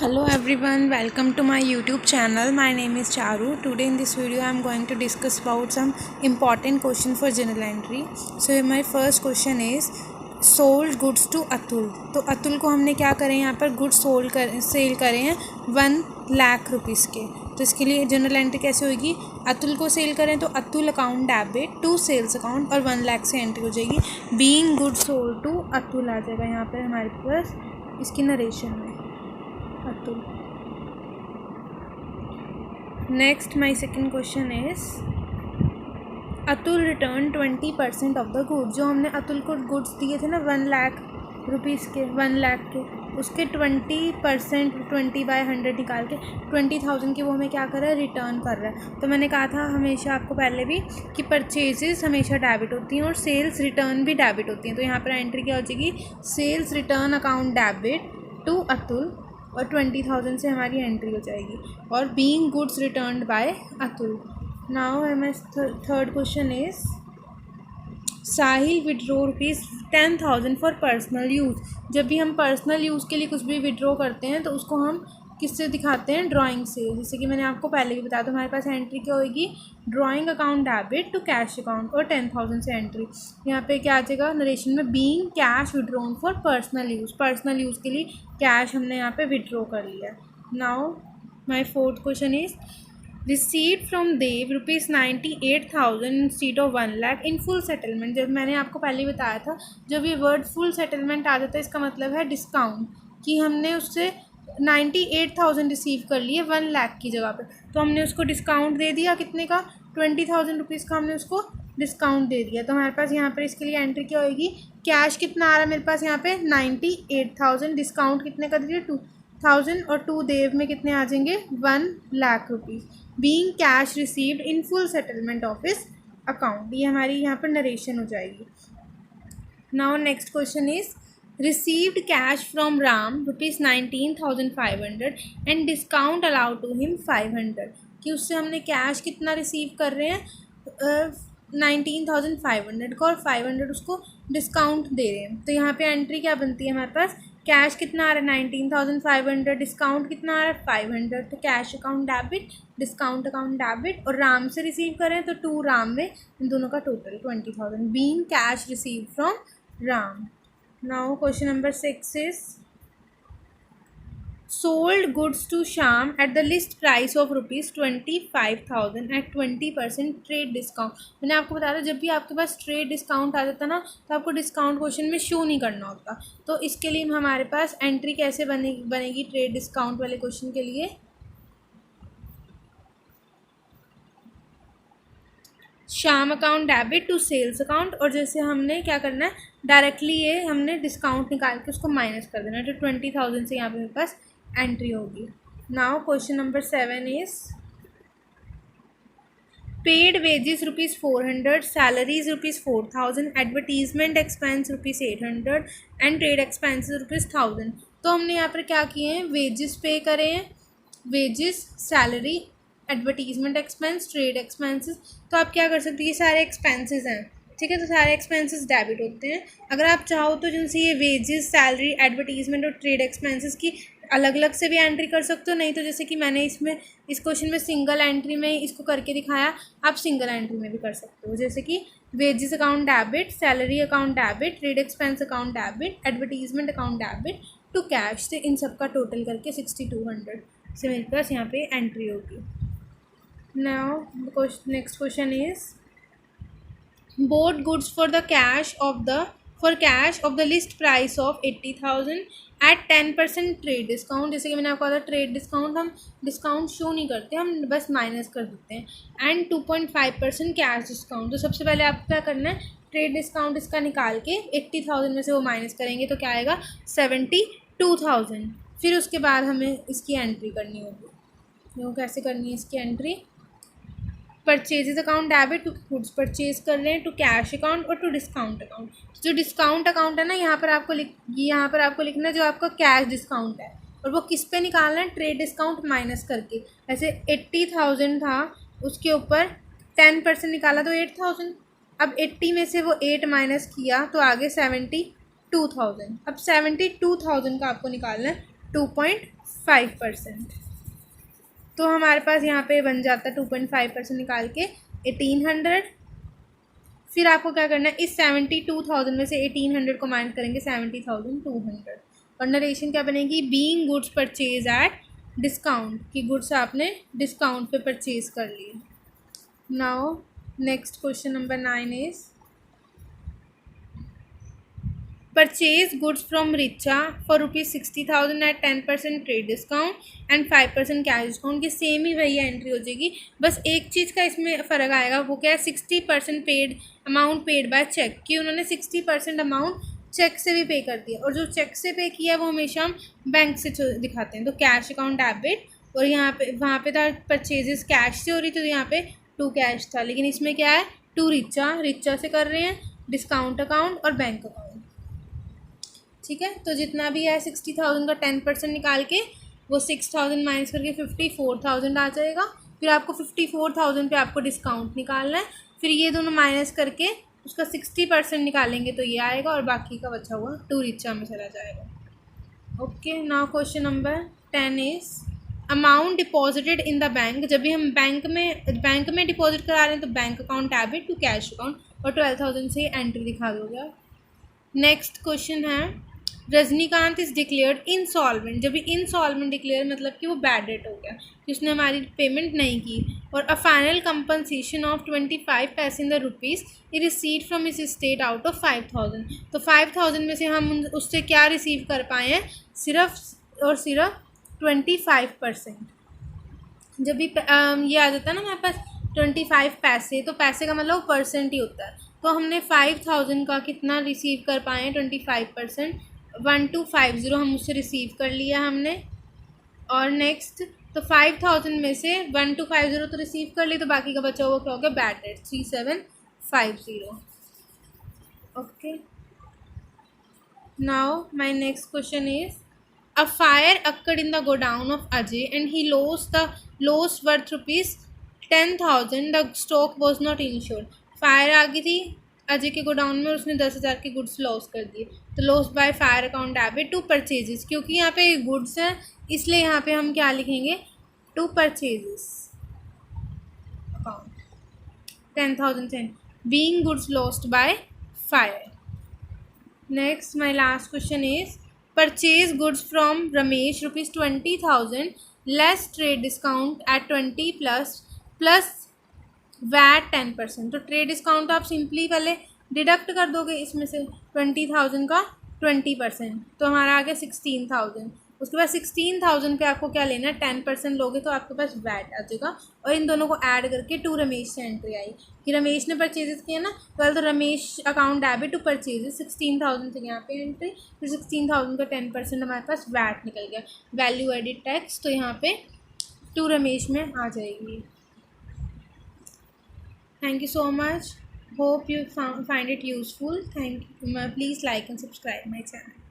Hello everyone, welcome to my YouTube channel. My name is Charu. Today in this video I am going to discuss about some important question for journal entry. So my first question is sold goods to Atul. तो अतुल को हमने क्या करें यहाँ पर goods sale करे हैं 1 lakh rupees के. तो इसके लिए जनरल एंट्री कैसे होगी, अतुल को सेल करें तो Atul account debit to sales account और 1 लाख से एंट्री हो जाएगी. Being goods sold to Atul आ जाएगा यहाँ पर हमारे पास इसकी नरेशन में Atul. Next my second question is Atul return 20% of the goods. जो हमने अतुल को गुड्स दिए थे ना 1 लाख रुपीज़ के, 1 लाख के, उसके 20% 20/100 निकाल के 20,000 की वो हमें क्या कर रहा है, रिटर्न कर रहा है. तो मैंने कहा था हमेशा आपको पहले भी कि परचेजेस हमेशा डेबिट होती हैं और सेल्स रिटर्न भी डेबिट होती हैं. तो यहाँ पर एंट्री क्या हो जाएगी, sales return account debit to Atul और 20,000 से हमारी एंट्री हो जाएगी. और being goods returned by Atul. Now my third question is Sahil withdraw ₹10,000 for personal use. जब भी हम पर्सनल यूज़ के लिए कुछ भी विड्रॉ करते हैं तो उसको हम किससे दिखाते हैं, ड्राइंग से. जैसे कि मैंने आपको पहले भी बताया, तो हमारे पास एंट्री क्या होगी, drawing account debit to cash account और 10,000 से एंट्री. यहाँ पे क्या आ जाएगा नरेशन में, being cash withdrawn for personal use. Personal use के लिए कैश हमने यहाँ पे विड्रॉ कर लिया है. Now my fourth question is received from Dev ₹98,000 instead of 1 lakh in full settlement. जब मैंने आपको पहले ही बताया था, जब ये वर्ड फुल सेटलमेंट आ जाता है इसका मतलब है डिस्काउंट, कि हमने उससे 98,000 रिसीव कर लिए 1 लाख की जगह पर. तो हमने उसको डिस्काउंट दे दिया कितने का, 20,000 रुपीज़ का हमने उसको डिस्काउंट दे दिया. तो हमारे पास यहाँ पर इसके लिए एंट्री क्या होगी, कैश कितना आ रहा है मेरे पास यहाँ पे 98,000, डिस्काउंट कितने का दीजिए 2,000 और 2 देव में कितने आ जाएंगे 1 lakh rupees. Being cash received in full settlement office account, ये हमारी यहाँ पर नरेशन हो जाएगी. Now next question is received cash from Ram ₹19,500 and discount allowed to him 500. कि उससे हमने कैश कितना रिसीव कर रहे हैं 19,500 का और 500 उसको डिस्काउंट दे रहे हैं. तो यहाँ पे एंट्री क्या बनती है हमारे पास, कैश कितना आ रहा है 19,500, डिस्काउंट कितना आ रहा है 500. तो cash account debit, discount account debit, और राम से रिसीव करें तो 2 राम में, इन दोनों का total 20,000. Being cash receive from Ram. Now question number 6 is sold goods to Sham at the list price of ₹25,000 at 20% trade discount. मैंने आपको बताया था जब भी आपके पास ट्रेड डिस्काउंट आ जाता ना तो आपको डिस्काउंट क्वेश्चन में शो नहीं करना होता. तो इसके लिए हमारे पास एंट्री कैसे बनेगी ट्रेड डिस्काउंट वाले क्वेश्चन के लिए, Sham account debit to sales account, और जैसे हमने क्या करना है डायरेक्टली ये हमने डिस्काउंट निकाल के उसको माइनस कर देना. तो 20,000 से यहाँ पे मेरे पास एंट्री होगी. Now question number 7 is paid wages ₹400, salaries ₹4,000, advertisement expense ₹800 and trade expenses ₹1,000. तो हमने यहाँ पर क्या किए हैं, वेजेस पे करे हैं, wages, salary, advertisement expense, trade expenses. तो आप क्या कर सकते हैं, ये सारे एक्सपेंसेस हैं, ठीक है. तो सारे एक्सपेंसेस डेबिट होते हैं. अगर आप चाहो तो जिनसे ये वेजेस, सैलरी, एडवर्टीजमेंट और ट्रेड एक्सपेंसेस की अलग अलग से भी एंट्री कर सकते हो. नहीं तो जैसे कि मैंने इसमें इस क्वेश्चन में सिंगल एंट्री में इसको करके दिखाया, आप सिंगल एंट्री में भी कर सकते हो. जैसे कि wages account debit, salary account debit, trade expense account debit, advertisement account debit to cash. से इन सब का टोटल करके 6,200 से मेरे पास यहाँ पे एंट्री होगी. Now next question is bought goods for cash of the list price of 80,000 at 10% trade discount. जैसे कि मैंने आपको कहा था ट्रेड डिस्काउंट हम डिस्काउंट शो नहीं करते, हम बस माइनस कर देते हैं. And 2.5% cash discount. तो सबसे पहले आपको क्या करना है, ट्रेड डिस्काउंट इसका निकाल के 80,000 में से वो माइनस करेंगे तो क्या आएगा 72,000. फिर उसके बाद हमें इसकी एंट्री करनी होगी. वो कैसे करनी है इसकी entry, purchases account debit to goods purchase कर रहे हैं, टू कैश अकाउंट और टू डिस्काउंट अकाउंट. जो डिस्काउंट अकाउंट है ना यहाँ पर आपको लिखना है जो आपका कैश डिस्काउंट है, और वो किस पे निकालना है, ट्रेड डिस्काउंट माइनस करके. ऐसे 80,000 था, उसके ऊपर 10% निकाला तो 8,000. अब 80 में से वो 8 माइनस किया तो आगे 72,000. अब 72,000 का आपको निकालना है 2.5%। तो हमारे पास यहाँ पे बन जाता है 2.5% निकाल के 1800। फिर आपको क्या करना है, इस 72,000 में से 1800 को माइनस करेंगे 70,200 और नरेशन क्या बनेगी, being goods purchase at discount, कि गुड्स आपने डिस्काउंट पे परचेज कर लिए। Now next question number 9 is purchase goods from Richa for ₹60,000 at 10% trade discount and 5% cash discount. ये सेम ही वही एंट्री हो जाएगी, बस एक चीज़ का इसमें फ़र्क आएगा, वो क्या है 60% paid amount paid by cheque, कि उन्होंने 60% अमाउंट चेक से भी पे कर दिया, और जो चेक से पे किया वो हमेशा हम बैंक से दिखाते हैं। तो कैश अकाउंट डेबिट, और यहाँ पे वहाँ पे था परचेजेस कैश से हो रही थी, तो यहाँ पे टू कैश था, लेकिन इसमें क्या है टू रिचा से कर रहे हैं, डिस्काउंट अकाउंट और बैंक अकाउंट। ठीक है, तो जितना भी है 60,000 का 10% निकाल के वो 6,000 माइनस करके 54,000 आ जाएगा। फिर आपको 54,000 पे आपको डिस्काउंट निकालना है, फिर ये दोनों माइनस करके उसका 60% निकालेंगे तो ये आएगा, और बाकी का बचा हुआ टू रिचा में चला जाएगा। Okay, now question number 10 is amount deposited in the bank. जब भी हम बैंक में डिपॉजिट करा रहे हैं तो bank account debit to cash account, और 12,000 से एंट्री दिखा दोगे। नेक्स्ट क्वेश्चन है रजनीकांत इज डिक्लेयर्ड इंसॉल्वेंट। जब भी इंसॉल्वेंट डिक्लेयर मतलब कि वो बैड डेट हो गया, कि उसने हमारी पेमेंट नहीं की, और अ फाइनल कंपनसेशन ऑफ 25 पैसे in the rupees E receive from इस स्टेट आउट ऑफ 5,000। तो 5,000 में से हम उससे क्या रिसीव कर पाए हैं, सिर्फ और सिर्फ 25%। जब भी ये आ जाता है ना हमारे पास 25 पैसे, तो पैसे का मतलब परसेंट ही होता है, तो हमने 5,000 का कितना रिसीव कर पाए हैं 25%, 1250 हम उससे रिसीव कर लिया हमने। और नेक्स्ट तो 5,000 में से 1250 तो रिसीव कर ली, तो बाकी का बचा हुआ क्या हो गया bad debt 3750। Okay, now my next question is a fire occurred in the godown of Ajay and he lost worth ₹10,000. The stock was not insured. Fire आ गई थी अजय के गोडाउन में और उसने 10,000 के गुड्स लॉस कर दिए, तो loss by fire account debit to purchases. क्योंकि यहाँ पे गुड्स है इसलिए यहाँ पे हम क्या लिखेंगे to purchases account 10,000 being goods lost by fire. Next my last question is purchase goods from Ramesh ₹20,000 less trade discount at 20 plus VAT 10%। तो ट्रेड डिस्काउंट आप सिंपली पहले डिडक्ट कर दोगे इसमें से 20,000 का 20%, तो हमारा आ गया 16,000। उसके बाद 16,000 पे आपको क्या लेना है 10% लोगे तो आपके पास वैट आ जाएगा, और इन दोनों को ऐड करके टू रमेश से एंट्री आई कि रमेश ने परचेजेस किया ना, पहले तो Ramesh account debit to purchases 16,000 से यहाँ पे एंट्री, फिर 16,000 का 10% हमारे पास वैट निकल गया, वैल्यू एडिड टैक्स, तो यहाँ पे टू रमेश में आ जाएगी। Thank you so much. Hope you find it useful. Thank you. Please like and subscribe my channel.